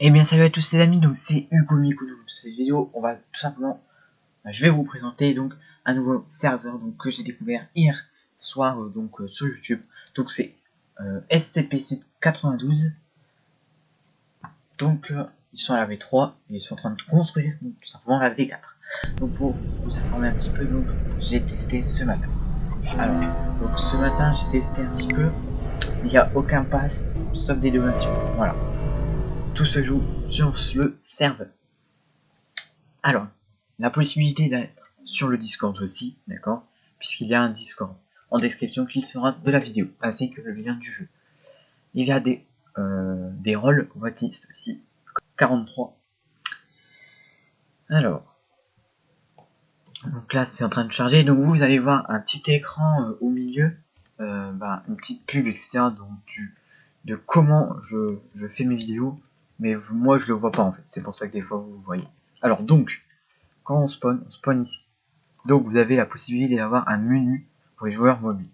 Eh bien salut à tous les amis, donc c'est Hugo Miku. Dans cette vidéo, on va tout simplement, je vais vous présenter donc un nouveau serveur donc que j'ai découvert hier soir sur YouTube. Donc c'est SCP Site 92. Donc ils sont à la V3 et ils sont en train de construire donc, tout simplement la V4. Donc pour vous informer un petit peu, donc j'ai testé ce matin. Alors donc ce matin j'ai testé un petit peu. Il n'y a aucun pass sauf des donations. Voilà. Tout se joue sur le serveur. Alors, la possibilité d'être sur le Discord aussi, d'accord, puisqu'il y a un Discord en description qui sera de la vidéo, ainsi que le lien du jeu. Il y a des rôles whitelist aussi, 43. Alors, donc là c'est en train de charger, donc vous allez voir un petit écran au milieu, une petite pub, etc. Donc de comment je fais mes vidéos, mais moi je le vois pas en fait, c'est pour ça que des fois vous le voyez. Alors donc, quand on spawn ici. Donc vous avez la possibilité d'avoir un menu pour les joueurs mobiles.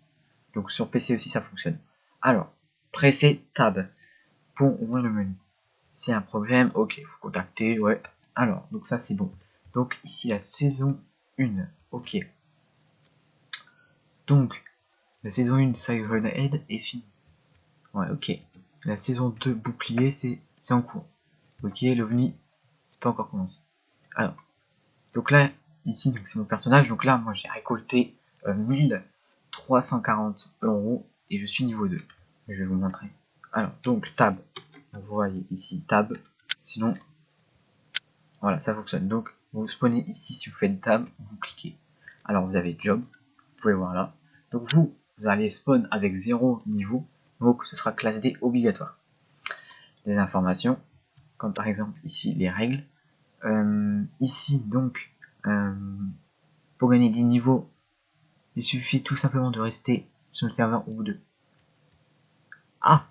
Donc sur PC aussi ça fonctionne. Alors, pressez Tab pour ouvrir le menu. S'il y a un problème, ok, il faut contacter, ouais. Alors, donc ça c'est bon. Donc ici la saison 1, ok. Donc, la saison 1 Siren Head est finie. Ouais, ok. La saison 2 bouclier, c'est en cours. Ok, l'OVNI, c'est pas encore commencé. Alors, donc là, ici, donc c'est mon personnage. Donc là, moi j'ai récolté 1340 € et je suis niveau 2. Je vais vous montrer. Alors, donc tab. Vous voyez ici tab. Sinon, voilà, ça fonctionne. Donc, vous spawnez ici si vous faites tab, vous cliquez. Alors, vous avez job. Vous pouvez voir là. Donc, vous allez spawn avec 0 niveau. Donc, ce sera classe D obligatoire. Des informations, comme par exemple ici les règles. Ici, donc, pour gagner 10 niveaux, il suffit tout simplement de rester sur le serveur au bout de... Ah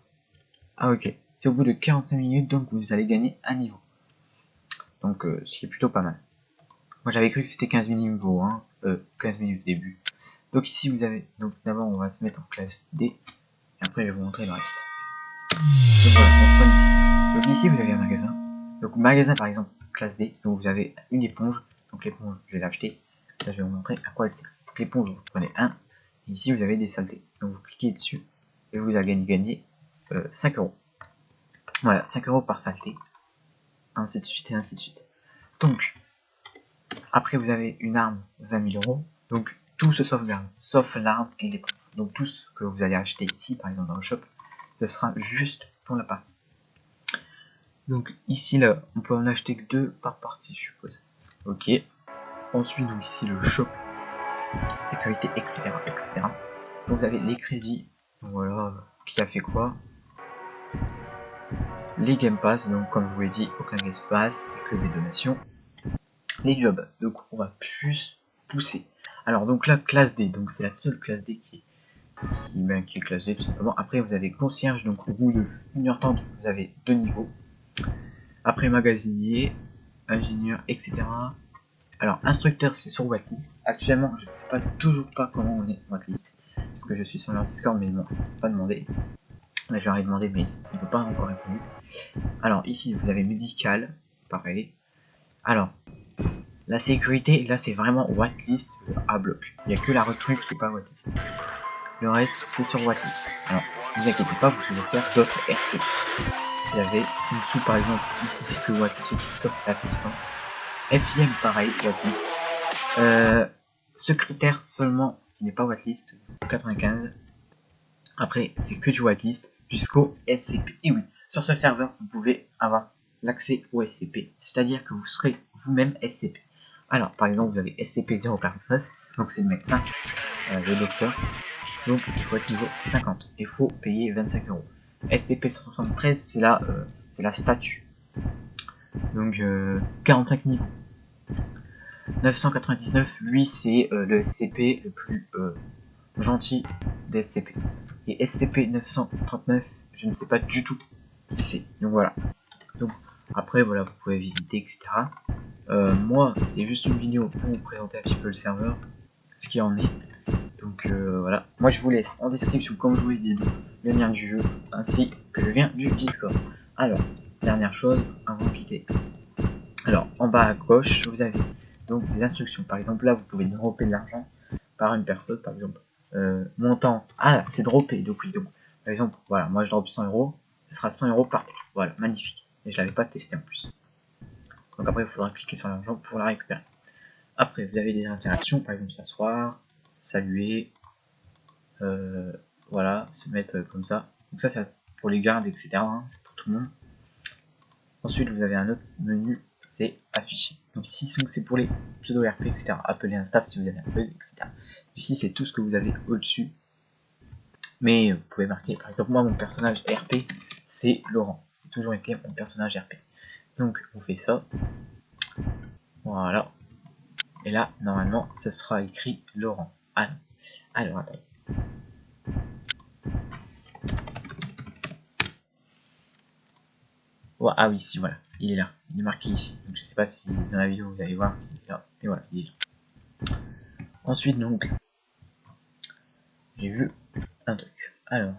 ok, c'est au bout de 45 minutes, donc vous allez gagner un niveau. Donc ce qui est plutôt pas mal. Moi j'avais cru que c'était 15 niveaux, hein, 15 minutes au début. Donc ici vous avez... Donc d'abord on va se mettre en classe D, et après je vais vous montrer le reste. Donc voilà, on spawn ici. Donc ici vous avez un magasin. Donc magasin par exemple, classe D, donc vous avez une éponge. Donc l'éponge, je vais l'acheter. Là je vais vous montrer à quoi elle sert. Donc l'éponge, vous prenez un. Et ici vous avez des saletés. Donc vous cliquez dessus et vous allez gagner 5 €. Voilà, 5 € par saleté. Ainsi de suite et ainsi de suite. Donc, après vous avez une arme 20 000 €. Donc tout se sauvegarde, sauf l'arme et l'éponge. Donc tout ce que vous allez acheter ici, par exemple dans le shop, ce sera juste pour la partie. Donc ici là, on peut en acheter que 2 par partie, je suppose. Ok. Ensuite, donc ici le shop, sécurité, etc., etc. Donc vous avez les crédits, voilà, qui a fait quoi. Les Game Pass, donc comme je vous l'ai dit, aucun Game Pass, c'est que des donations. Les jobs, donc on va plus pousser. Alors donc là, classe D, donc c'est la seule classe D qui est classe D tout simplement. Après vous avez concierge, donc au bout de 1h30, vous avez 2 niveaux. Après magasinier, ingénieur, etc. Alors instructeur, c'est sur Whitelist. Actuellement, je ne sais toujours pas comment on est Whitelist. Parce que je suis sur leur Discord, mais ils m'ont pas demandé. Là, je leur ai demandé, mais ils n'ont pas encore répondu. Alors ici, vous avez médical, pareil. Alors, la sécurité, là, c'est vraiment whitelist à bloc. Il n'y a que la recrue qui n'est pas whitelist. Le reste, c'est sur whitelist. Alors, ne vous inquiétez pas, vous pouvez faire d'autres RP. Vous avez une dessous, par exemple, ici, c'est que whitelist aussi, sauf l'assistant. FIM, pareil, whitelist. Secrétaire seulement, qui n'est pas whitelist, 95. Après, c'est que du whitelist jusqu'au SCP. Et oui, sur ce serveur, vous pouvez avoir l'accès au SCP, c'est-à-dire que vous serez vous-même SCP. Alors, par exemple, vous avez SCP-049, donc c'est le médecin, le docteur, donc il faut être niveau 50, il faut payer 25 €. SCP-173, c'est la statue, donc 45 niveaux. 999, lui, c'est le SCP le plus gentil des SCP. Et SCP-939, je ne sais pas du tout qui c'est. Donc voilà. Donc après, voilà, vous pouvez visiter, etc. Moi, c'était juste une vidéo pour vous présenter un petit peu le serveur, ce qu'il en est. Donc voilà. Moi, je vous laisse en description, comme je vous l'ai dit, le lien du jeu, ainsi que le lien du Discord. Alors, dernière chose avant de quitter. Alors, en bas à gauche, vous avez donc des instructions. Par exemple, là, vous pouvez dropper de l'argent par une personne, par exemple. Montant. Ah, c'est dropper, donc oui. Donc, par exemple, voilà, moi je drop 100 euros, ce sera 100 euros par. Voilà, magnifique. Et je l'avais pas testé en plus. Donc après, il faudra cliquer sur l'argent pour la récupérer. Après, vous avez des interactions, par exemple, s'asseoir, saluer, voilà, se mettre comme ça. Donc ça, c'est pour les gardes, etc. Hein, c'est pour tout le monde. Ensuite, vous avez un autre menu, c'est afficher. Donc ici, c'est pour les pseudo-RP, etc. Appeler un staff si vous avez un bug, etc. Ici, c'est tout ce que vous avez au-dessus. Mais vous pouvez marquer, par exemple, moi, mon personnage RP, c'est Laurent. C'est toujours été mon personnage RP. Donc, on fait ça. Voilà. Et là, normalement, ce sera écrit Laurent. Alors attends. Ouais, ah oui, si, voilà. Il est là. Il est marqué ici. Donc, je sais pas si dans la vidéo, vous allez voir. Il est là. Et voilà, il est là. Ensuite, donc, j'ai vu un truc. Alors,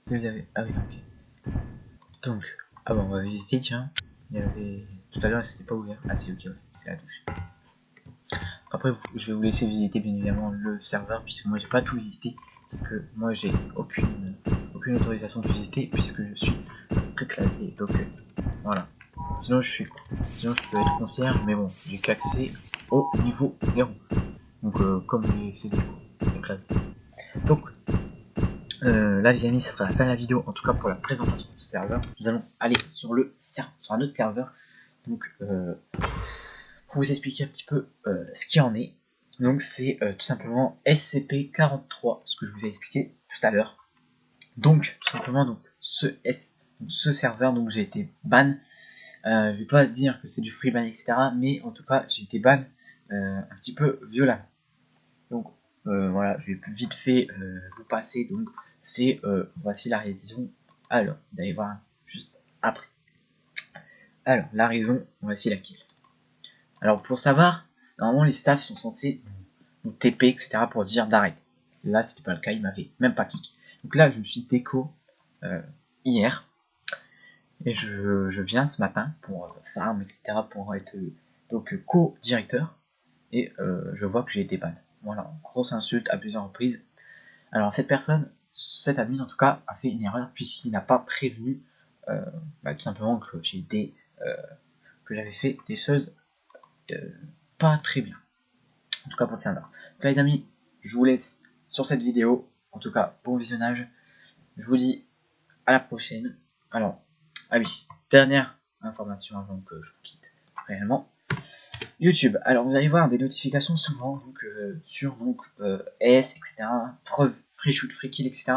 si vous avez... Ah oui, ok. Donc, ah bon, on va visiter, tiens. Il y avait... Tout à l'heure, c'était pas ouvert. Ah si, ok, ouais, c'est la touche. Après, je vais vous laisser visiter, bien évidemment, le serveur, puisque moi, j'ai pas tout visité. Parce que moi, j'ai aucune autorisation de visiter, puisque je suis que clavier. Donc, voilà. Sinon, je peux être concierge, mais bon, j'ai qu'accès au niveau 0. Donc, comme les CD, les claviers. Donc, là les amis, ça sera la fin de la vidéo, en tout cas pour la présentation de ce serveur. Nous allons aller sur un autre serveur, donc pour vous expliquer un petit peu ce qu'il en est. Donc c'est tout simplement SCP-43, ce que je vous ai expliqué tout à l'heure. Donc tout simplement donc ce serveur, donc j'ai été ban. Je vais pas dire que c'est du free ban, etc. Mais en tout cas j'ai été ban un petit peu violemment. Donc voilà, je vais vite fait vous passer. Donc c'est voici la raison. Alors, vous allez voir juste après. Alors, la raison, voici laquelle. Alors, pour savoir, normalement les staffs sont censés nous TP, etc. pour dire d'arrêter. Là, c'était pas le cas, il m'avait même pas cliqué. Donc là, je me suis déco hier. Et je viens ce matin pour farm, etc. pour être donc co-directeur. Et je vois que j'ai été ban. Voilà, grosse insulte à plusieurs reprises. Alors cette personne, cet admin en tout cas, a fait une erreur puisqu'il n'a pas prévenu tout simplement que que j'avais fait des choses pas très bien. En tout cas pour le serveur. Donc là les amis, je vous laisse sur cette vidéo. En tout cas, bon visionnage. Je vous dis à la prochaine. Alors, ah oui, dernière information avant que je vous quitte réellement. YouTube, alors vous allez voir des notifications souvent donc, sur donc, S, etc. Preuve, free shoot, free kill, etc.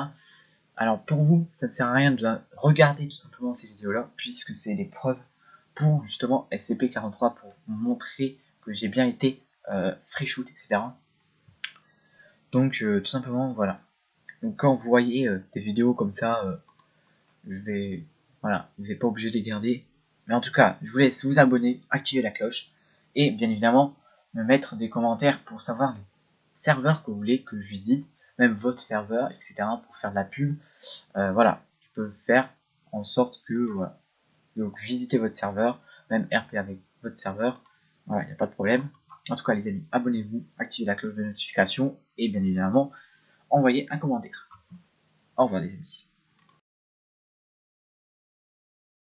Alors pour vous, ça ne sert à rien de regarder tout simplement ces vidéos-là, puisque c'est des preuves pour justement SCP-43, pour montrer que j'ai bien été free shoot, etc. Donc tout simplement, voilà. Donc quand vous voyez des vidéos comme ça, voilà, vous n'êtes pas obligé de les garder. Mais en tout cas, je vous laisse vous abonner, activer la cloche, et bien évidemment, me mettre des commentaires pour savoir les serveurs que vous voulez que je visite, même votre serveur, etc. pour faire de la pub. Voilà, je peux faire en sorte que voilà, donc visitez votre serveur, même RP avec votre serveur, voilà, il n'y a pas de problème. En tout cas les amis, abonnez-vous, activez la cloche de notification et bien évidemment, envoyez un commentaire. Au revoir les amis.